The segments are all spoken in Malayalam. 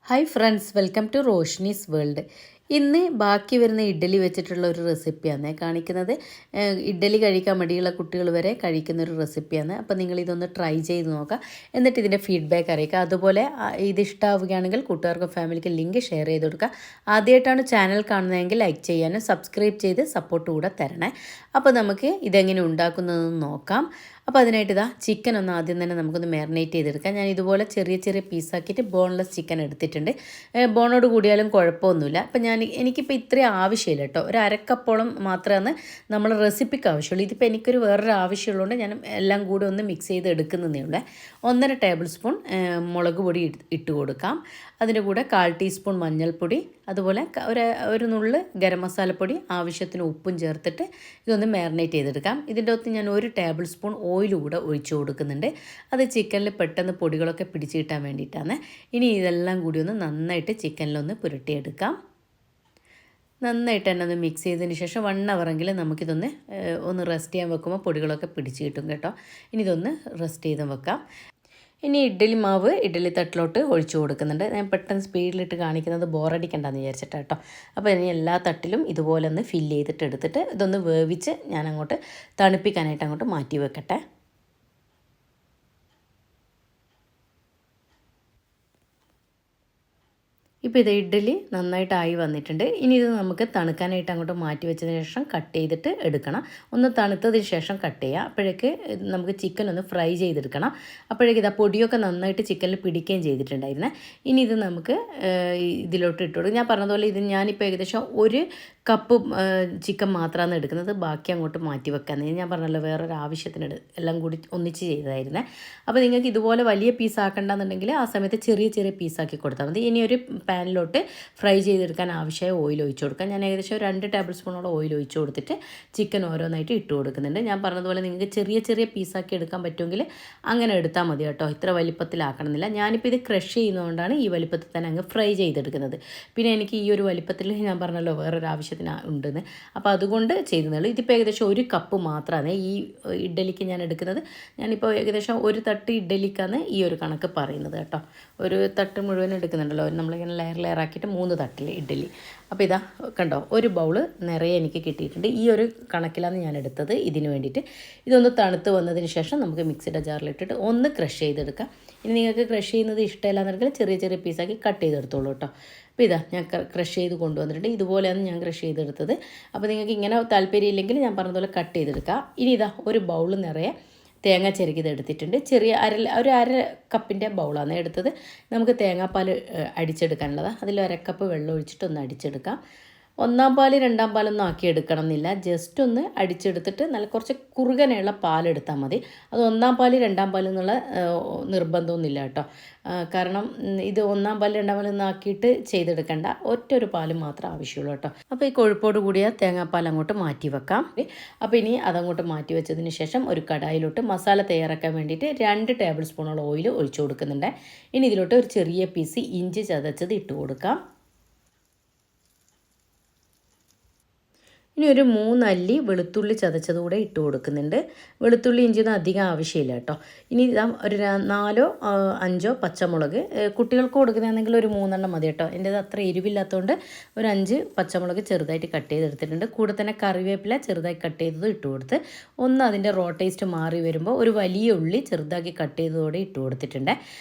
Hi friends, welcome to Roshni's world. ഇന്ന് ബാക്കി വരുന്ന ഇഡ്ഡലി വെച്ചിട്ടുള്ള ഒരു റെസിപ്പിയാണ് കാണിക്കുന്നത്. ഇഡ്ഡലി കഴിക്കാൻ മടിയുള്ള കുട്ടികൾ വരെ കഴിക്കുന്ന ഒരു റെസിപ്പിയാണ്. അപ്പോൾ നിങ്ങളിതൊന്ന് ട്രൈ ചെയ്ത് നോക്കുക, എന്നിട്ട് ഇതിൻ്റെ ഫീഡ്ബാക്ക് അറിയിക്കുക. അതുപോലെ ഇത് ഇഷ്ടമാവുകയാണെങ്കിൽ കൂട്ടുകാർക്കും ഫാമിലിക്കും ലിങ്ക് ഷെയർ ചെയ്ത് കൊടുക്കുക. ആദ്യമായിട്ടാണ് ചാനൽ കാണുന്നതെങ്കിൽ ലൈക്ക് ചെയ്യാനും സബ്സ്ക്രൈബ് ചെയ്ത് സപ്പോർട്ട് കൂടെ തരണേ. അപ്പോൾ നമുക്ക് ഇതെങ്ങനെ ഉണ്ടാക്കുന്നതെന്ന് നോക്കാം. അപ്പോൾ അതിനായിട്ട് ചിക്കൻ ഒന്ന് ആദ്യം തന്നെ നമുക്കൊന്ന് മാരിനേറ്റ് ചെയ്തെടുക്കാം. ഞാൻ ഇതുപോലെ ചെറിയ ചെറിയ പീസാക്കിയിട്ട് ബോൺലെസ് ചിക്കൻ എടുത്തിട്ടുണ്ട്. ബോണോട് കൂടിയാലും കുഴപ്പമൊന്നുമില്ല. അപ്പോൾ എനിക്കിപ്പോൾ ഇത്രയും ആവശ്യമില്ല കേട്ടോ. ഒരു അരക്കപ്പോളം മാത്രമാണ് നമ്മൾ റെസിപ്പിക്ക് ആവശ്യമുള്ളൂ. ഇതിപ്പോൾ എനിക്കൊരു വേറൊരു ആവശ്യമുള്ളതുകൊണ്ട് ഞാൻ എല്ലാം കൂടി ഒന്ന് മിക്സ് ചെയ്ത് എടുക്കുന്നതേ ഉള്ളൂ. 1.5 ടേബിൾ സ്പൂൺ മുളക് പൊടി ഇട്ട് കൊടുക്കാം. അതിൻ്റെ കൂടെ 1/4 ടീസ്പൂൺ മഞ്ഞൾപ്പൊടി, അതുപോലെ ഒരു നുള്ള് ഗരം മസാലപ്പൊടി, ആവശ്യത്തിന് ഉപ്പും ചേർത്തിട്ട് ഇതൊന്ന് മാരിനേറ്റ് ചെയ്തെടുക്കാം. ഇതിൻ്റെ അകത്ത് ഞാൻ 1 ടേബിൾ സ്പൂൺ ഓയിൽ കൂടെ ഒഴിച്ചു കൊടുക്കുന്നുണ്ട്. അത് ചിക്കനിൽ പെട്ടെന്ന് പൊടികളൊക്കെ പിടിച്ച് കിട്ടാൻ വേണ്ടിയിട്ടാണ്. ഇനി ഇതെല്ലാം കൂടി ഒന്ന് നന്നായിട്ട് ചിക്കനിലൊന്ന് പുരട്ടിയെടുക്കാം. നന്നായിട്ട് തന്നെ ഒന്ന് മിക്സ് ചെയ്തതിന് ശേഷം 1 അവറെങ്കിലും നമുക്കിതൊന്ന് ഒന്ന് റെസ്റ്റ് ചെയ്യാൻ വെക്കുമ്പോൾ പൊടികളൊക്കെ പിടിച്ച് കിട്ടും കേട്ടോ. ഇനി ഇതൊന്ന് റെസ്റ്റ് ചെയ്ത് വെക്കാം. ഇനി ഇഡ്ഡലി മാവ് ഇഡ്ഡലി തട്ടിലോട്ട് ഒഴിച്ചു കൊടുക്കുന്നുണ്ട്. ഞാൻ പെട്ടെന്ന് സ്പീഡിലിട്ട് കാണിക്കുന്നത് ബോറടിക്കണ്ടെന്ന് വിചാരിച്ചിട്ട് കേട്ടോ. അപ്പോൾ ഇനി എല്ലാ തട്ടിലും ഇതുപോലെ ഒന്ന് ഫില്ല് ചെയ്തിട്ട് എടുത്തിട്ട് ഇതൊന്ന് വേവിച്ച് ഞാൻ അങ്ങോട്ട് തണുപ്പിക്കാനായിട്ട് അങ്ങോട്ട് മാറ്റി വെക്കട്ടെ. ഇപ്പോൾ ഇത് ഇഡ്ഡലി നന്നായിട്ടായി വന്നിട്ടുണ്ട്. ഇനി ഇത് നമുക്ക് തണുക്കാനായിട്ട് അങ്ങോട്ട് മാറ്റി വെച്ചതിന് ശേഷം കട്ട് ചെയ്തിട്ട് എടുക്കണം. ഒന്ന് തണുത്തതിന് ശേഷം കട്ട് ചെയ്യുക. അപ്പോഴേക്ക് നമുക്ക് ചിക്കൻ ഒന്ന് ഫ്രൈ ചെയ്തെടുക്കണം. അപ്പോഴേക്ക് ഇതാ പൊടിയൊക്കെ നന്നായിട്ട് ചിക്കനിൽ പിടിക്കുകയും ചെയ്തിട്ടുണ്ടായിരുന്നേ. ഇനി ഇത് നമുക്ക് ഇതിലോട്ട് ഇട്ട് കൊടുക്കും. ഞാൻ പറഞ്ഞതുപോലെ ഇത് ഞാനിപ്പോൾ ഏകദേശം 1 കപ്പ് ചിക്കൻ മാത്രമാണ് എടുക്കുന്നത്. ബാക്കി അങ്ങോട്ട് മാറ്റി വെക്കാമെന്ന് ഞാൻ പറഞ്ഞല്ലോ, വേറൊരു ആവശ്യത്തിന് എല്ലാം കൂടി ഒന്നിച്ച് ചെയ്തതായിരുന്നേ. അപ്പോൾ നിങ്ങൾക്ക് ഇതുപോലെ വലിയ പീസ് ആക്കണ്ടെന്നുണ്ടെങ്കിൽ ആ സമയത്ത് ചെറിയ ചെറിയ പീസാക്കി കൊടുത്താൽ മതി. ഇനി ഒരു പാനിലോട്ട് ഫ്രൈ ചെയ്തെടുക്കാൻ ആവശ്യമായ ഓയിൽ ഒഴിച്ചു കൊടുക്കാം. ഞാൻ ഏകദേശം 2 ടേബിൾ സ്പൂണോളം ഓയിൽ ഒഴിച്ചു കൊടുത്തിട്ട് ചിക്കൻ ഓരോന്നായിട്ട് ഇട്ട് കൊടുക്കുന്നുണ്ട്. ഞാൻ പറഞ്ഞതുപോലെ നിങ്ങൾക്ക് ചെറിയ ചെറിയ പീസാക്കി എടുക്കാൻ പറ്റുമെങ്കിൽ അങ്ങനെ എടുത്താൽ മതി കേട്ടോ. ഇത്ര വലിപ്പത്തിലാക്കണമെന്നില്ല. ഞാനിപ്പോൾ ഇത് ക്രഷ് ചെയ്യുന്നതുകൊണ്ടാണ് ഈ വലിപ്പത്തിൽ തന്നെ അങ്ങ് ഫ്രൈ ചെയ്തെടുക്കുന്നത്. പിന്നെ എനിക്ക് ഈ ഒരു വലിപ്പത്തിൽ ഞാൻ പറഞ്ഞല്ലോ വേറൊരു ആവശ്യത്തിന് ഉണ്ടെന്ന്, അപ്പോൾ അതുകൊണ്ട് ചെയ്യുന്നുള്ളൂ. ഇതിപ്പോൾ ഏകദേശം 1 കപ്പ് മാത്രമാണ് ഈ ഇഡ്ഡലിക്ക് ഞാൻ എടുക്കുന്നത്. ഞാനിപ്പോൾ ഏകദേശം 1 തട്ട് ഇഡ്ഡലിക്കാണ് ഈ ഒരു കണക്ക് പറയുന്നത് കേട്ടോ. ഒരു തട്ട് മുഴുവൻ എടുക്കുന്നുണ്ടല്ലോ, നമ്മളിങ്ങനെ ലെയർ ആക്കിയിട്ട് 3 തട്ടിൽ ഇഡ്ഡലി. അപ്പോൾ ഇതാ കണ്ടോ, 1 ബൗള് നിറയെ എനിക്ക് കിട്ടിയിട്ടുണ്ട്. ഈ ഒരു കണക്കിലാണ് ഞാൻ എടുത്തത് ഇതിന് വേണ്ടിയിട്ട്. ഇതൊന്ന് തണുത്ത് വന്നതിന് ശേഷം നമുക്ക് മിക്സിയുടെ ജാറിലിട്ടിട്ട് ഒന്ന് ക്രഷ് ചെയ്തെടുക്കാം. ഇനി നിങ്ങൾക്ക് ക്രഷ് ചെയ്യുന്നത് ഇഷ്ടമില്ലാന്നുണ്ടെങ്കിൽ ചെറിയ ചെറിയ പീസാക്കി കട്ട് ചെയ്തെടുത്തോളൂ കേട്ടോ. അപ്പോൾ ഇതാ ഞാൻ ക്രഷ് ചെയ്ത് കൊണ്ടുവന്നിട്ടുണ്ട്. ഇതുപോലെയാണ് ഞാൻ ക്രഷ് ചെയ്തെടുത്തത്. അപ്പോൾ നിങ്ങൾക്ക് ഇങ്ങനെ താല്പര്യമില്ലെങ്കിൽ ഞാൻ പറഞ്ഞതുപോലെ കട്ട് ചെയ്തെടുക്കുക. ഇനി ഇതാ 1 ബൗള് നിറയെ തേങ്ങ ചിരകിയത് എടുത്തിട്ടുണ്ട്. ഒരു അര കപ്പിൻ്റെ ബൗളാണ് എടുത്തത്. നമുക്ക് തേങ്ങാപ്പാൽ അടിച്ചെടുക്കാനുള്ളതാണ്. അതിൽ 1 കപ്പ് വെള്ളം ഒഴിച്ചിട്ട് ഒന്ന് അടിച്ചെടുക്കാം. 1-ാം പാൽ 2-ാം പാലൊന്നും ആക്കി എടുക്കണം എന്നില്ല. ജസ്റ്റ് ഒന്ന് അടിച്ചെടുത്തിട്ട് നല്ല കുറച്ച് കുറുകനെയുള്ള പാലെടുത്താൽ മതി. അത് 1-ാം പാൽ 2-ാം പാൽ എന്നുള്ള നിർബന്ധമൊന്നുമില്ല കേട്ടോ. കാരണം ഇത് 1-ാം പാൽ 2-ാം പാലൊന്നും ആക്കിയിട്ട് ചെയ്തെടുക്കേണ്ട, ഒറ്റൊരു പാൽ മാത്രമേ ആവശ്യമുള്ളൂ കേട്ടോ. അപ്പോൾ ഈ കൊഴുപ്പോട് കൂടിയ തേങ്ങാപ്പാൽ അങ്ങോട്ട് മാറ്റി വെക്കാം. അപ്പോൾ ഇനി അതങ്ങോട്ട് മാറ്റി വെച്ചതിന് ശേഷം ഒരു കടായിലോട്ട് മസാല തയ്യാറാക്കാൻ വേണ്ടിയിട്ട് 2 ടേബിൾ സ്പൂണോളം ഓയിൽ ഒഴിച്ചു കൊടുക്കുന്നുണ്ട്. ഇനി ഇതിലോട്ട് ഒരു ചെറിയ പീസ് ഇഞ്ചി ചതച്ചത് ഇട്ട് കൊടുക്കാം. ഇനി ഒരു 3 അല്ലി വെളുത്തുള്ളി ചതച്ചതുകൂടെ ഇട്ട് കൊടുക്കുന്നുണ്ട്. വെളുത്തുള്ളി ഇഞ്ചിയൊന്നും അധികം ആവശ്യമില്ല കേട്ടോ. ഇനി ഒരു 4-ഓ 5-ഓ പച്ചമുളക്, കുട്ടികൾക്ക് കൊടുക്കുന്നതാണെങ്കിൽ ഒരു 3 മതി കേട്ടോ. എൻ്റേത് അത്ര എരിവില്ലാത്തതുകൊണ്ട് ഒരു 5 പച്ചമുളക് ചെറുതായിട്ട് കട്ട് ചെയ്തെടുത്തിട്ടുണ്ട്. കൂടെ തന്നെ കറിവേപ്പില ചെറുതായി കട്ട് ചെയ്തത് ഇട്ട് കൊടുത്ത് ഒന്ന് അതിൻ്റെ റോ ടേസ്റ്റ് മാറി വരുമ്പോൾ ഒരു വലിയ ഉള്ളി ചെറുതാക്കി കട്ട് ചെയ്തതോടെ ഇട്ട് കൊടുത്തിട്ടുണ്ട്.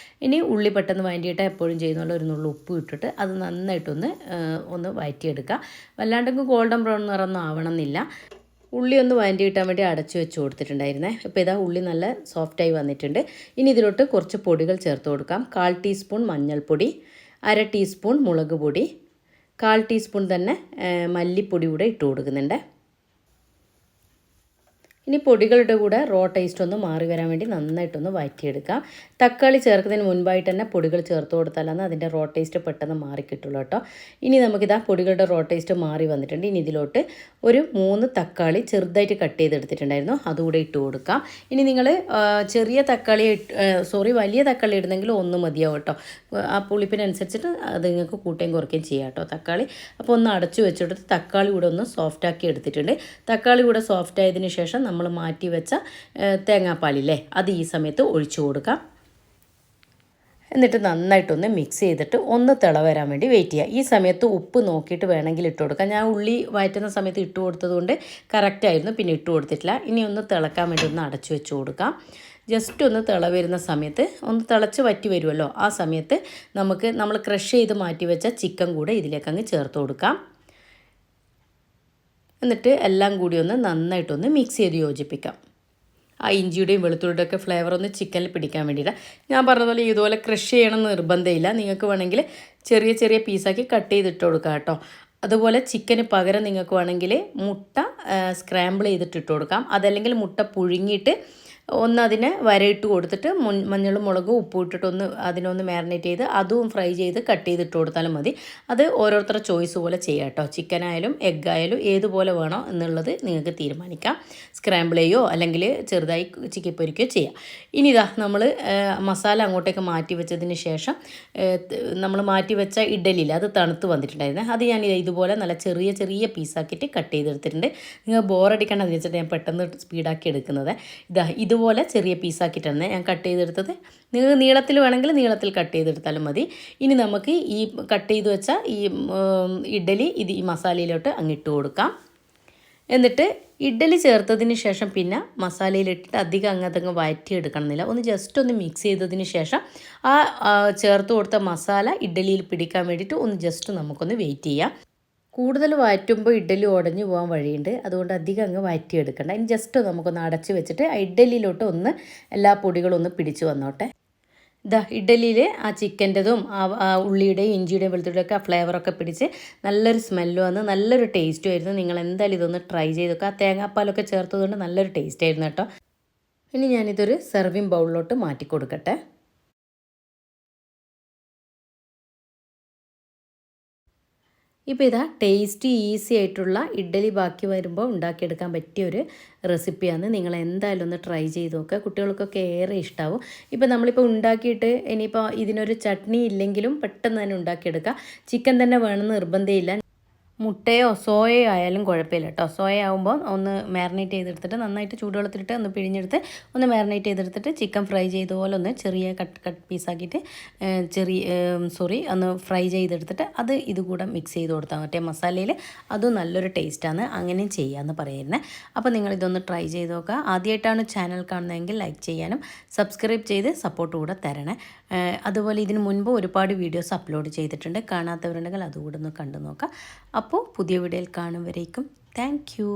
ഇനി ഉള്ളി പെട്ടെന്ന് വഴറ്റിയിട്ട് എപ്പോഴും ചെയ്യുന്നുള്ള ഒരു നുള്ളു ഉപ്പ് ഇട്ടിട്ട് അത് നന്നായിട്ടൊന്ന് വഴറ്റിയെടുക്കുക. വല്ലാണ്ടെങ്കിൽ ഗോൾഡൻ ബ്രൗൺ നിറമൊന്നും ആവണമെന്നില്ല. ഉള്ളി ഒന്ന് വഴറ്റി കിട്ടാൻ വേണ്ടി അടച്ചു വെച്ച് കൊടുത്തിട്ടുണ്ടായിരുന്നേ. അപ്പോൾ ഇതാ ഉള്ളി നല്ല സോഫ്റ്റായി വന്നിട്ടുണ്ട്. ഇനി ഇതിലോട്ട് കുറച്ച് പൊടികൾ ചേർത്ത് കൊടുക്കാം. 1/4 ടീസ്പൂൺ മഞ്ഞൾപ്പൊടി, 1/2 ടീസ്പൂൺ മുളക് പൊടി, 1/4 ടീസ്പൂൺ തന്നെ മല്ലിപ്പൊടി കൂടെ ഇട്ട് കൊടുക്കുന്നുണ്ട്. ഇനി പൊടികളുടെ കൂടെ റോ ടേസ്റ്റ് ഒന്ന് മാറി വരാൻ വേണ്ടി നന്നായിട്ടൊന്ന് വഴറ്റിയെടുക്കാം. തക്കാളി ചേർക്കുന്നതിന് മുൻപായിട്ട് തന്നെ പൊടികൾ ചേർത്ത് കൊടുത്താലാണ് അതിൻ്റെ റോ ടേസ്റ്റ് പെട്ടെന്ന് മാറി കിട്ടുള്ളൂ കേട്ടോ. ഇനി നമുക്കിതാ പൊടികളുടെ റോ ടേസ്റ്റ് മാറി വന്നിട്ടുണ്ട്. ഇനി ഇതിലോട്ട് ഒരു 3 തക്കാളി ചെറുതായിട്ട് കട്ട് ചെയ്തെടുത്തിട്ടുണ്ടായിരുന്നു, അതുകൂടെ ഇട്ട് കൊടുക്കാം. ഇനി നിങ്ങൾ വലിയ തക്കാളി ഇടുന്നെങ്കിൽ 1 മതിയാവും കേട്ടോ. ആ പുളിപ്പിനനുസരിച്ചിട്ട് അത് നിങ്ങൾക്ക് കൂട്ടുകയും കുറയ്ക്കുകയും ചെയ്യാം കേട്ടോ തക്കാളി. അപ്പോൾ ഒന്ന് അടച്ചു വെച്ചെടുത്ത് തക്കാളി കൂടെ ഒന്ന് സോഫ്റ്റാക്കി എടുത്തിട്ടുണ്ട്. തക്കാളി കൂടെ സോഫ്റ്റ് ആയതിനു ശേഷം നമ്മൾ മാറ്റി വെച്ച തേങ്ങാപ്പാലില്ലേ അത് ഈ സമയത്ത് ഒഴിച്ചു കൊടുക്കാം. എന്നിട്ട് നന്നായിട്ടൊന്ന് മിക്സ് ചെയ്തിട്ട് ഒന്ന് തിള വരാൻ വേണ്ടി വെയിറ്റ് ചെയ്യുക. ഈ സമയത്ത് ഉപ്പ് നോക്കിയിട്ട് വേണമെങ്കിൽ ഇട്ട് കൊടുക്കാം. ഞാൻ ഉള്ളി വഴറ്റുന്ന സമയത്ത് ഇട്ട് കൊടുത്തതുകൊണ്ട് കറക്റ്റായിരുന്നു, പിന്നെ ഇട്ട് കൊടുത്തിട്ടില്ല. ഇനി ഒന്ന് തിളക്കാൻ വേണ്ടി ഒന്ന് അടച്ചു വെച്ച് കൊടുക്കാം. ജസ്റ്റ് ഒന്ന് തിള വരുന്ന സമയത്ത് ഒന്ന് തിളച്ച് വറ്റി വരുമല്ലോ, ആ സമയത്ത് നമ്മൾ ക്രഷ് ചെയ്ത് മാറ്റി വെച്ച ചിക്കൻ കൂടെ ഇതിലേക്ക് അങ്ങ് ചേർത്ത് കൊടുക്കാം. എന്നിട്ട് എല്ലാം കൂടി ഒന്ന് നന്നായിട്ടൊന്ന് മിക്സ് ചെയ്ത് യോജിപ്പിക്കാം. ആ ഇഞ്ചിയുടെയും വെളുത്തുള്ളിയുടെയും ഒക്കെ ഫ്ലേവർ ഒന്ന് ചിക്കനിൽ പിടിക്കാൻ വേണ്ടിയിട്ട് ഞാൻ പറഞ്ഞതുപോലെ ഇതുപോലെ ക്രഷ് ചെയ്യണമെന്ന് നിർബന്ധമില്ല. നിങ്ങൾക്ക് വേണമെങ്കിൽ ചെറിയ ചെറിയ പീസാക്കി കട്ട് ചെയ്തിട്ട് കൊടുക്കാം കേട്ടോ. അതുപോലെ ചിക്കന് പകരം നിങ്ങൾക്ക് വേണമെങ്കിൽ മുട്ട സ്ക്രാമ്പിൾ ചെയ്തിട്ട് ഇട്ട് കൊടുക്കാം. അതല്ലെങ്കിൽ മുട്ട പുഴുങ്ങിയിട്ട് അതിനെ വരയിട്ട് കൊടുത്തിട്ട് മഞ്ഞളും മുളകും ഉപ്പും ഇട്ടിട്ടൊന്ന് അതിനൊന്ന് മാരിനേറ്റ് ചെയ്ത് അതും ഫ്രൈ ചെയ്ത് കട്ട് ചെയ്തിട്ട് കൊടുത്താലും മതി. അത് ഓരോരുത്തരുടെ ചോയ്സ് പോലെ ചെയ്യാം കേട്ടോ. ചിക്കനായാലും എഗ്ഗായാലും ഏതുപോലെ വേണോ എന്നുള്ളത് നിങ്ങൾക്ക് തീരുമാനിക്കാം. സ്ക്രാമ്പിൾ ചെയ്യോ അല്ലെങ്കിൽ ചെറുതായി ചിക്കിപ്പൊരിക്കുകയോ ചെയ്യാം. ഇനി ഇതാ നമ്മൾ മസാല അങ്ങോട്ടേക്ക് മാറ്റി വെച്ചതിന് ശേഷം നമ്മൾ മാറ്റി വെച്ച ഇഡ്ഡലിയിൽ അത് തണുത്ത് വന്നിട്ടുണ്ടായിരുന്നു. അത് ഞാൻ ഇതുപോലെ നല്ല ചെറിയ ചെറിയ പീസാക്കിയിട്ട് കട്ട് ചെയ്തെടുത്തിട്ടുണ്ട്. നിങ്ങൾ ബോറടിക്കണമെന്ന് വെച്ചിട്ട് ഞാൻ പെട്ടെന്ന് സ്പീഡാക്കി എടുക്കുന്നത്. ഇതുപോലെ ചെറിയ പീസാക്കിയിട്ടാണ് ഞാൻ കട്ട് ചെയ്തെടുത്തത്. നിങ്ങൾക്ക് നീളത്തിൽ വേണമെങ്കിൽ നീളത്തിൽ കട്ട് ചെയ്തെടുത്താലും മതി. ഇനി നമുക്ക് ഈ കട്ട് ചെയ്ത് വെച്ച ഈ ഇഡ്ഡലി ഈ മസാലയിലോട്ട് അങ്ങിട്ട് കൊടുക്കാം. എന്നിട്ട് ഇഡ്ഡലി ചേർത്തതിന് ശേഷം പിന്നെ മസാലയിലിട്ടിട്ട് അധികം അങ്ങ് വഴറ്റിയെടുക്കണമെന്നില്ല. ഒന്ന് ജസ്റ്റ് ഒന്ന് മിക്സ് ചെയ്തതിന് ശേഷം ആ ചേർത്ത് കൊടുത്ത മസാല ഇഡ്ഡലിയിൽ പിടിക്കാൻ വേണ്ടിയിട്ട് ഒന്ന് ജസ്റ്റ് നമുക്കൊന്ന് വെയിറ്റ് ചെയ്യാം. കൂടുതൽ വഴറ്റുമ്പോൾ ഇഡ്ഡലി ഉടഞ്ഞു പോകാൻ വഴിയുണ്ട്. അതുകൊണ്ട് അധികം അങ്ങ് വഴറ്റിയെടുക്കണ്ട. ഇനി ജസ്റ്റ് നമുക്കൊന്ന് അടച്ച് വെച്ചിട്ട് ആ ഇഡ്ഡലിയിലോട്ട് ഒന്ന് എല്ലാ പൊടികളും ഒന്ന് പിടിച്ച് വന്നോട്ടെ. ഇഡ്ഡലിയിൽ ആ ചിക്കൻ്റെതും ആ ഉള്ളിയുടെയും ഇഞ്ചിയുടെയും വെളുത്തുള്ളിയുടെയൊക്കെ ആ ഫ്ലേവറൊക്കെ പിടിച്ച് നല്ലൊരു സ്മെല്ലും വന്ന് നല്ലൊരു ടേസ്റ്റും ആയിരുന്നു. നിങ്ങൾ എന്തായാലും ഇതൊന്ന് ട്രൈ ചെയ്ത് നോക്കുക. ആ തേങ്ങാപ്പാലൊക്കെ ചേർത്തതുകൊണ്ട് നല്ലൊരു ടേസ്റ്റ് ആയിരുന്നു കേട്ടോ. ഇനി ഞാനിതൊരു സെർവിങ് ബൗളിലോട്ട് മാറ്റി കൊടുക്കട്ടെ. ഇപ്പോൾ ഇതാ ടേസ്റ്റി ഈസി ആയിട്ടുള്ള ഇഡ്ഡലി ബാക്കി വരുമ്പോൾ ഉണ്ടാക്കിയെടുക്കാൻ പറ്റിയൊരു റെസിപ്പിയാണ്. നിങ്ങൾ എന്തായാലും ഒന്ന് ട്രൈ ചെയ്ത് നോക്കുക. കുട്ടികൾക്കൊക്കെ ഏറെ ഇഷ്ടമാവും. ഇപ്പോൾ നമ്മളിപ്പോൾ ഉണ്ടാക്കിയിട്ട് ഇനിയിപ്പോൾ ഇതിനൊരു ചട്നി ഇല്ലെങ്കിലും പെട്ടെന്ന് തന്നെ ഉണ്ടാക്കിയെടുക്കുക. ചിക്കൻ തന്നെ വേണമെന്ന് നിർബന്ധമില്ല. മുട്ടയോ സോയയോ ആയാലും കുഴപ്പമില്ല കേട്ടോ. സോയ ആകുമ്പോൾ ഒന്ന് മാരിനേറ്റ് ചെയ്തെടുത്തിട്ട് നന്നായിട്ട് ചൂടുവെള്ളത്തിലിട്ട് ഒന്ന് പിഴിഞ്ഞെടുത്ത് ഒന്ന് മാരിനേറ്റ് ചെയ്തെടുത്തിട്ട് ചിക്കൻ ഫ്രൈ ചെയ്ത പോലെ ഒന്ന് ചെറിയ കട്ട് പീസാക്കിയിട്ട് ഒന്ന് ഫ്രൈ ചെയ്തെടുത്തിട്ട് അത് ഇതുകൂടെ മിക്സ് ചെയ്ത് കൊടുത്താൽ മറ്റേ മസാലയിൽ അതും നല്ലൊരു ടേസ്റ്റാണ്. അങ്ങനെയും ചെയ്യാമെന്ന് പറയുന്നത്. അപ്പോൾ നിങ്ങളിതൊന്ന് ട്രൈ ചെയ്ത് നോക്കുക. ആദ്യമായിട്ടാണ് ചാനൽ കാണുന്നതെങ്കിൽ ലൈക്ക് ചെയ്യാനും സബ്സ്ക്രൈബ് ചെയ്ത് സപ്പോർട്ട് കൂടെ തരണേ. അതുപോലെ ഇതിന് മുൻപ് ഒരുപാട് വീഡിയോസ് അപ്ലോഡ് ചെയ്തിട്ടുണ്ട്. കാണാത്തവരുണ്ടെങ്കിൽ അതുകൂടെ ഒന്ന് കണ്ടു നോക്കാം. അപ്പോൾ പുതിയ വീഡിയോയിൽ കാണും വരേക്കും താങ്ക് യു.